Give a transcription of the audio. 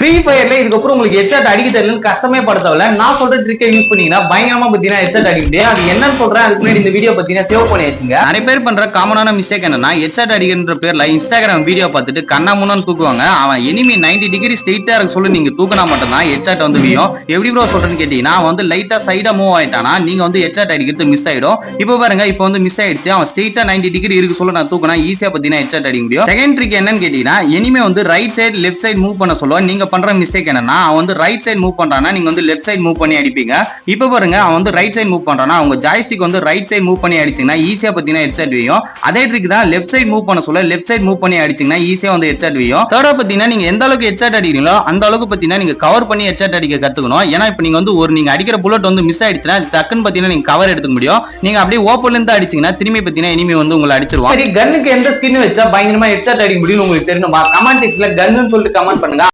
Free ஃபயர்ல இதுக்கப்புறம் உங்களுக்கு headset அடிக்க தெரியலன்னு கஷ்டமே படுத்தவல நான் சொல்ற ட்ரிக்கை யூஸ் பண்ணீங்கன்னா பயங்கரமா பத்தினா ஹெட்செட் அடிக்க முடியும். அது என்னன்னு சொல்றேன், அதுக்கு முன்னாடி இந்த வீடியோ பத்தினா சேவ் பண்ணி வச்சுங்க. நிறைய பேர் பண்ற காமனான மிஸ்டேக் என்னன்னா, ஹெட்செட் அடிக்கிற பேர்ல இன்ஸ்டாகிராம் வீடியோ பார்த்துட்டு கண்ணா முன்னான்னு தூக்குவாங்க. அவன் எனிமி 90 டிகிரி ஸ்ட்ரெயிட்டா இருக்க சொல்லி நீங்க தூக்கினா மட்டும் தான் ஹெட்செட் வந்து வியும். எப்படி ப்ரோ சொல்றேன்னு கேட்டீங்கன்னா, அவன் வந்து லைட்டா சைடா மூவ் ஆயிட்டானா நீங்க வந்து ஹெட்செட் அடிக்கிறது மிஸ் ஆயிடும். இப்போ பாருங்க, இப்போ வந்து மிஸ் ஆயிடுச்சு. அவன் ஸ்ட்ரெயிட்டா 90 டிகிரி இருக்கு சொல்ல நான் தூக்கினா ஈஸியா பத்தினா ஹெட்செட் அடிக்க முடியும். செகண்ட் ட்ரிக் என்னன்னு கேட்டீங்கன்னா, எனிமே வந்து right side left side move பண்ண சொல்லுவா. நீங்க பண்ற மிஸ்டேக் என்னன்னா, அவன் வந்து ரைட் சைடு மூவ் பண்றானா நீங்க வந்து லெஃப்ட் சைடு மூவ் பண்ணி அடிப்பீங்க. இப்ப பாருங்க, அவன் வந்து ரைட் சைடு மூவ் பண்றானா அவங்க ஜாய்ஸ்டிக் வந்து ரைட் சைடு மூவ் பண்ணி அடிச்சீங்கன்னா ஈஸியா பத்தினா ஹெட்செட் வியும். அதே ட்ரிக் தான் லெஃப்ட் சைடு மூவ் பண்ண சொல்ல லெஃப்ட் சைடு மூவ் பண்ணி அடிச்சீங்கன்னா ஈஸியா வந்து ஹெட்செட் வியும். தேர்டா பத்தினா நீங்க எந்த அளவுக்கு ஹெட்செட் அடிக்கிறீங்களோ அந்த அளவுக்கு பத்தினா நீங்க கவர் பண்ணி ஹெட்செட் அடிக்க கத்துக்கணும். ஏன்னா இப்ப நீங்க வந்து நீங்க அடிக்கிற புல்லட் வந்து மிஸ் ஆயிடுச்சுன்னா டக்குன்னு பத்தினா நீங்க கவர் எடுத்துக்க முடியும். நீங்க அப்படியே ஓப்பன்ல இருந்து அடிச்சீங்கன்னா திரும்பி பத்தினா எனிமி வந்து உங்களை அடிச்சிருவான். சரி, கன்னுக்கு எந்த ஸ்கின் வச்சா பயங்கரமா ஹெட்செட் அடிக்க முடியும் உங்களுக்கு தெரியணுமா? கமெண்ட் செக்ஷன்ல கன்னு சொல்லிட்டு கமெண்ட் பண்ணுங்க.